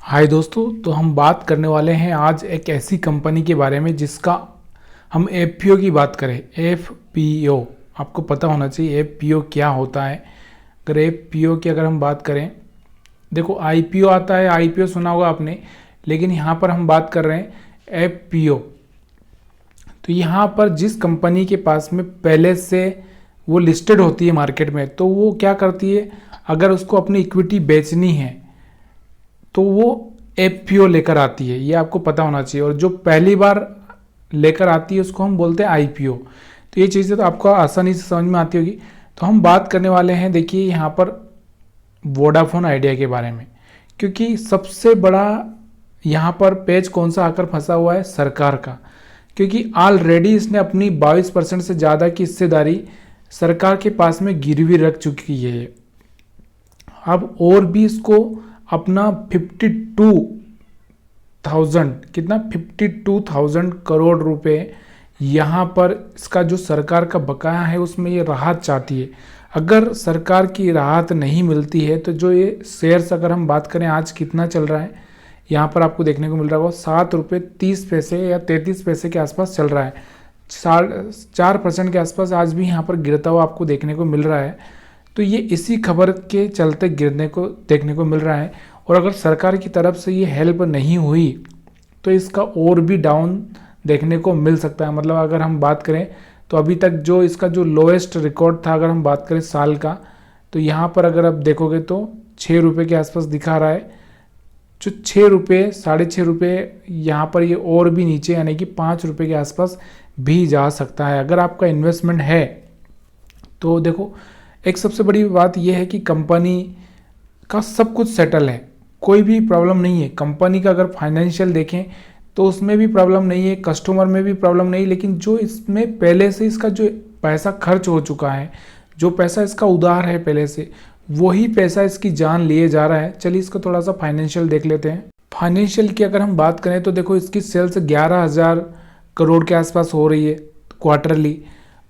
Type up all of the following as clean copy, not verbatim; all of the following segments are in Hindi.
हाय दोस्तों, तो हम बात करने वाले हैं आज एक ऐसी कंपनी के बारे में जिसका हम एफपीओ की बात करें। एफपीओ आपको पता होना चाहिए एफपीओ क्या होता है। अगर एफपीओ की अगर हम बात करें, देखो आईपीओ आता है, आईपीओ सुना होगा आपने, लेकिन यहाँ पर हम बात कर रहे हैं एफपीओ। तो यहाँ पर जिस कंपनी के पास में पहले से वो लिस्टेड होती है मार्केट में, तो वो क्या करती है, अगर उसको अपनी इक्विटी बेचनी है तो वो एफपीओ लेकर आती है, ये आपको पता होना चाहिए। और जो पहली बार लेकर आती है उसको हम बोलते हैं आईपीओ। तो ये चीज़ें तो आपको आसानी से समझ में आती होगी। तो हम बात करने वाले हैं, देखिए यहाँ पर वोडाफोन आइडिया के बारे में, क्योंकि सबसे बड़ा यहाँ पर पेज कौन सा आकर फंसा हुआ है, सरकार का। क्योंकि ऑलरेडी इसने अपनी 22% से ज़्यादा की हिस्सेदारी सरकार के पास में गिरवी रख चुकी है। अब और भी इसको अपना 52,000 कितना 52,000 करोड़ रुपए यहाँ पर इसका जो सरकार का बकाया है उसमें ये राहत चाहती है। अगर सरकार की राहत नहीं मिलती है तो जो ये शेयर्स, अगर हम बात करें आज कितना चल रहा है, यहाँ पर आपको देखने को मिल रहा है वो 7 रुपये 30 पैसे या 33 पैसे के आसपास चल रहा है। 4% के आसपास आज भी यहाँ पर गिरता हुआ आपको देखने को मिल रहा है। तो ये इसी खबर के चलते गिरने को देखने को मिल रहा है। और अगर सरकार की तरफ से ये हेल्प नहीं हुई तो इसका और भी डाउन देखने को मिल सकता है। मतलब अगर हम बात करें तो अभी तक जो इसका जो लोएस्ट रिकॉर्ड था, अगर हम बात करें साल का, तो यहाँ पर अगर आप देखोगे तो 6 रुपये के आसपास दिखा रहा है। जो 6 रुपये 6.5 रुपये यहाँ पर ये और भी नीचे, यानी कि 5 रुपये के आसपास भी जा सकता है। अगर आपका इन्वेस्टमेंट है तो देखो, एक सबसे बड़ी बात यह है कि कंपनी का सब कुछ सेटल है, कोई भी प्रॉब्लम नहीं है। कंपनी का अगर फाइनेंशियल देखें तो उसमें भी प्रॉब्लम नहीं है, कस्टमर में भी प्रॉब्लम नहीं, लेकिन जो इसमें पहले से इसका जो पैसा खर्च हो चुका है, जो पैसा इसका उधार है पहले से, वही पैसा इसकी जान लिए जा रहा है। चलिए इसका थोड़ा सा फाइनेंशियल देख लेते हैं। फाइनेंशियल की अगर हम बात करें तो देखो, इसकी सेल्स 11,000 करोड़ के आसपास हो रही है क्वार्टरली।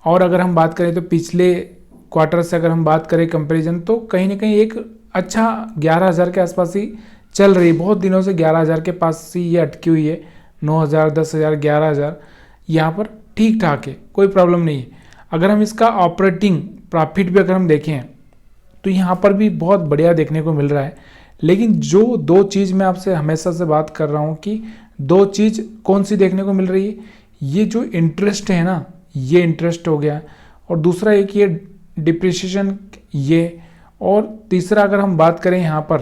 और अगर हम बात करें तो पिछले क्वार्टर से अगर हम बात करें कंपैरिजन, तो कहीं ना कहीं एक अच्छा 11,000 के आसपास ही चल रही है। बहुत दिनों से 11,000 के पास ही ये अटकी हुई है। 9,000 10,000 11,000 यहाँ पर ठीक ठाक है, कोई प्रॉब्लम नहीं है। अगर हम इसका ऑपरेटिंग प्रॉफिट भी अगर हम देखें तो यहाँ पर भी बहुत बढ़िया देखने को मिल रहा है। लेकिन जो दो चीज़ मैं आपसे हमेशा से बात कर रहा हूँ कि दो चीज़ कौन सी देखने को मिल रही है, ये जो इंटरेस्ट है ना, ये इंटरेस्ट हो गया, और दूसरा एक ये डिप्रिसिएशन, ये, और तीसरा अगर हम बात करें यहाँ पर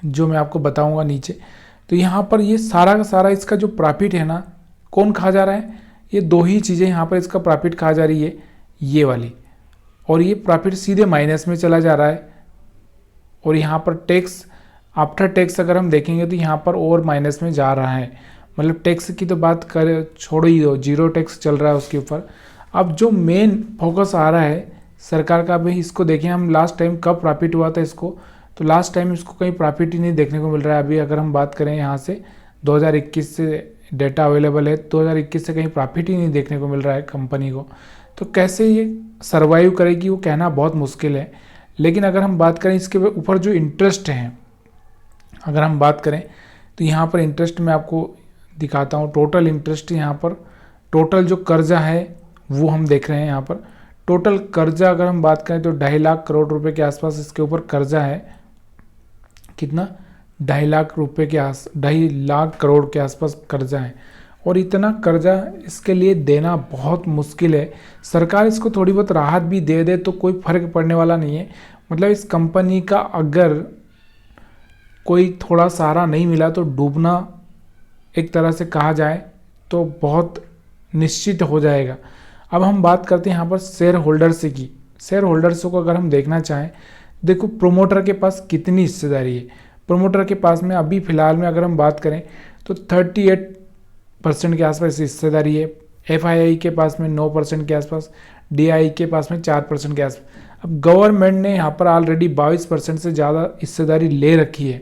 जो मैं आपको बताऊंगा नीचे, तो यहाँ पर ये सारा का सारा इसका जो प्रॉफिट है ना, कौन खा जा रहा है, ये दो ही चीज़ें यहाँ पर इसका प्रॉफिट खा जा रही है, ये वाली। और ये प्रॉफिट सीधे माइनस में चला जा रहा है। और यहाँ पर टैक्स, आफ्टर टैक्स अगर हम देखेंगे तो यहाँ पर और माइनस में जा रहा है। मतलब टैक्स की तो बात कर छोड़ ही दो, जीरो टैक्स चल रहा है उसके ऊपर। अब जो मेन फोकस आ रहा है सरकार का, भाई इसको देखें हम लास्ट टाइम कब प्रॉफिट हुआ था इसको, तो लास्ट टाइम इसको कहीं प्रॉफिट ही नहीं देखने को मिल रहा है। अभी अगर हम बात करें यहाँ से 2021 से डेटा अवेलेबल है, 2021 से कहीं प्रॉफिट ही नहीं देखने को मिल रहा है कंपनी को। तो कैसे ये सर्वाइव करेगी वो कहना बहुत मुश्किल है। लेकिन अगर हम बात करें इसके ऊपर जो इंटरेस्ट हैं, अगर हम बात करें तो यहाँ पर इंटरेस्ट मैं आपको दिखाता हूँ। टोटल इंटरेस्ट यहाँ पर, टोटल जो कर्जा है वो हम देख रहे हैं। यहाँ पर टोटल कर्जा अगर हम बात करें तो 2.5 लाख करोड़ रुपए के आसपास इसके ऊपर कर्जा है। कितना, 2.5 लाख रुपए के 2.5 लाख करोड़ के आसपास कर्जा है। और इतना कर्जा इसके लिए देना बहुत मुश्किल है। सरकार इसको थोड़ी बहुत राहत भी दे दे तो कोई फर्क पड़ने वाला नहीं है। मतलब इस कंपनी का अगर कोई थोड़ा सहारा नहीं मिला तो डूबना एक तरह से कहा जाए तो बहुत निश्चित हो जाएगा। अब हम बात करते हैं यहाँ पर शेयर होल्डर्स की। शेयर होल्डर्स को अगर हम देखना चाहें, देखो प्रोमोटर के पास कितनी हिस्सेदारी है। प्रोमोटर के पास में अभी फ़िलहाल में अगर हम बात करें तो 38% के आसपास हिस्सेदारी है। FII के पास में 9% के आसपास, DI के पास में 4% के आसपास। अब गवर्नमेंट ने यहाँ पर ऑलरेडी 22% से ज़्यादा हिस्सेदारी ले रखी है।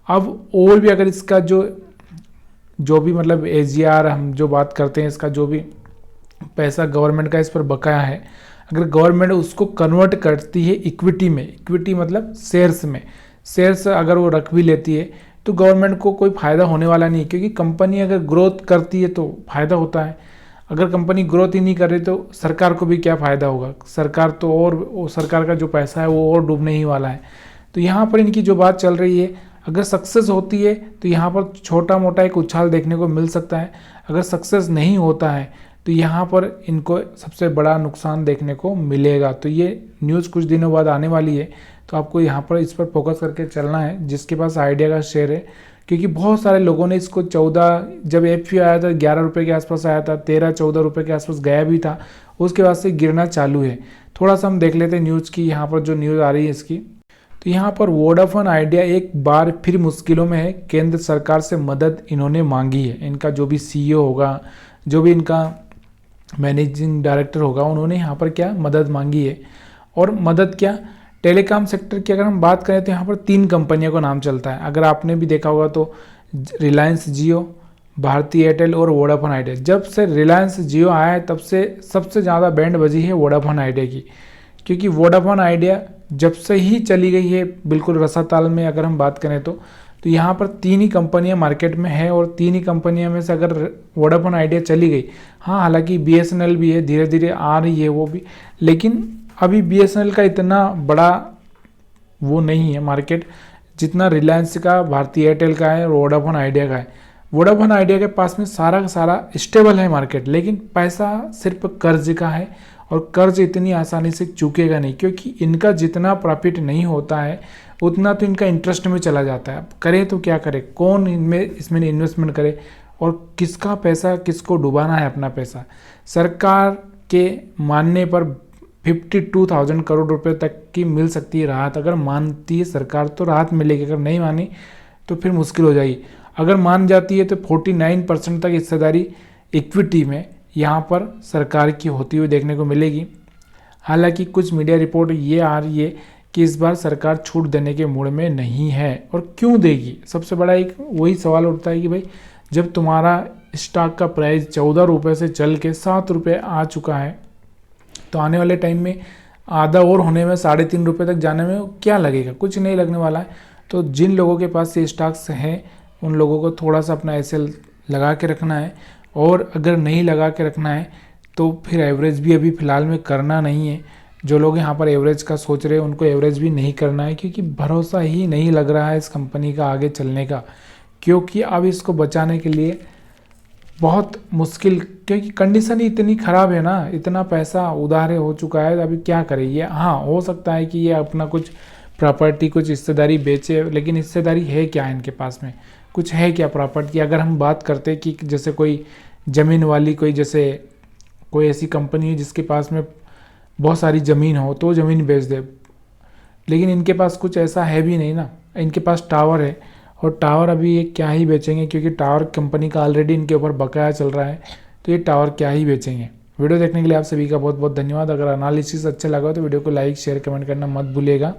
अब और भी अगर इसका जो भी मतलब AGR हम जो बात करते हैं, इसका जो भी पैसा गवर्नमेंट का इस पर बकाया है, अगर गवर्नमेंट उसको कन्वर्ट करती है इक्विटी में, इक्विटी मतलब शेयर्स में, शेयर्स अगर वो रख भी लेती है तो गवर्नमेंट को कोई फ़ायदा होने वाला नहीं, क्योंकि कंपनी अगर ग्रोथ करती है तो फ़ायदा होता है। अगर कंपनी ग्रोथ ही नहीं कर रही तो सरकार को भी क्या फ़ायदा होगा, सरकार तो और सरकार का जो पैसा है वो और डूबने ही वाला है। तो यहाँ पर इनकी जो बात चल रही है, अगर सक्सेस होती है तो यहाँ पर छोटा मोटा एक उछाल देखने को मिल सकता है, अगर सक्सेस नहीं होता है तो यहाँ पर इनको सबसे बड़ा नुकसान देखने को मिलेगा। तो ये न्यूज़ कुछ दिनों बाद आने वाली है, तो आपको यहाँ पर इस पर फोकस करके चलना है, जिसके पास आइडिया का शेयर है, क्योंकि बहुत सारे लोगों ने इसको 14, जब FPO आया था 11 रुपये के आसपास आया था, 13-14 रुपये के आसपास गया भी था, उसके बाद से गिरना चालू है। थोड़ा सा हम देख लेते हैं न्यूज़ की, यहाँ पर जो न्यूज़ आ रही है इसकी। तो यहाँ पर वोडाफोन आइडिया एक बार फिर मुश्किलों में है, केंद्र सरकार से मदद इन्होंने मांगी है। इनका जो भी CEO होगा, जो भी इनका मैनेजिंग डायरेक्टर होगा, उन्होंने यहाँ पर क्या मदद मांगी है। और मदद क्या, टेलीकॉम सेक्टर की अगर हम बात करें तो यहाँ पर 3 कंपनियों का नाम चलता है। अगर आपने भी देखा होगा तो रिलायंस जियो, भारती एयरटेल और वोडाफोन आइडिया। जब से रिलायंस जियो आया है तब से सबसे ज़्यादा बैंड बजी है वोडाफोन आइडिया की, क्योंकि वोडाफोन आइडिया जब से ही चली गई है बिल्कुल रसाताल में। अगर हम बात करें तो यहाँ पर 3 ही कंपनियाँ मार्केट में है, और 3 ही कंपनियों में से अगर वोडाफोन आइडिया चली गई, हाँ हालांकि BSNL भी है, धीरे धीरे आ रही है वो भी, लेकिन अभी BSNL का इतना बड़ा वो नहीं है मार्केट जितना रिलायंस का, भारती एयरटेल का है और वोडाफोन आइडिया का है। वोडाफोन आइडिया के पास में सारा का सारा स्टेबल है मार्केट, लेकिन पैसा सिर्फ कर्ज का है, और कर्ज इतनी आसानी से चुकेगा नहीं, क्योंकि इनका जितना प्रॉफिट नहीं होता है उतना तो इनका इंटरेस्ट में चला जाता है। अब करे तो क्या करे, कौन इसमें इन्वेस्टमेंट करे, और किसका पैसा किसको डुबाना है अपना पैसा। सरकार के मानने पर 52,000 करोड़ रुपए तक की मिल सकती है राहत। अगर मानती है सरकार तो राहत मिलेगी, अगर नहीं मानी तो फिर मुश्किल हो जाएगी। अगर मान जाती है तो 49% तक हिस्सेदारी इक्विटी में यहाँ पर सरकार की होती हुई देखने को मिलेगी। हालांकि कुछ मीडिया रिपोर्ट ये आ रही है कि इस बार सरकार छूट देने के मूड में नहीं है, और क्यों देगी। सबसे बड़ा एक वही सवाल उठता है कि भाई जब तुम्हारा स्टॉक का प्राइस 14 रुपये से चल के 7 रुपये आ चुका है, तो आने वाले टाइम में आधा और होने में 3.5 रुपये तक जाने में क्या लगेगा, कुछ नहीं लगने वाला है। तो जिन लोगों के पास ये स्टॉक्स हैं उन लोगों को थोड़ा सा अपना SL लगा के रखना है, और अगर नहीं लगा के रखना है तो फिर एवरेज भी अभी फ़िलहाल में करना नहीं है। जो लोग यहाँ पर एवरेज का सोच रहे हैं उनको एवरेज भी नहीं करना है, क्योंकि भरोसा ही नहीं लग रहा है इस कंपनी का आगे चलने का, क्योंकि अब इसको बचाने के लिए बहुत मुश्किल, क्योंकि कंडीशन ही इतनी ख़राब है ना, इतना पैसा उधार हो चुका है, अभी क्या करें ये। हाँ हो सकता है कि ये अपना कुछ प्रॉपर्टी, कुछ हिस्सेदारी बेचे, लेकिन हिस्सेदारी है क्या इनके पास में, कुछ है क्या प्रॉपर्टी। अगर हम बात करते कि जैसे कोई ज़मीन वाली, कोई जैसे कोई ऐसी कंपनी है जिसके पास में बहुत सारी ज़मीन हो तो ज़मीन बेच दे, लेकिन इनके पास कुछ ऐसा है भी नहीं ना। इनके पास टावर है, और टावर अभी ये क्या ही बेचेंगे, क्योंकि टावर कंपनी का ऑलरेडी इनके ऊपर बकाया चल रहा है, तो ये टावर क्या ही बेचेंगे। वीडियो देखने के लिए आप सभी का बहुत बहुत धन्यवाद। अगर एनालिसिस अच्छा लगा तो वीडियो को लाइक शेयर कमेंट करना मत भूलिएगा।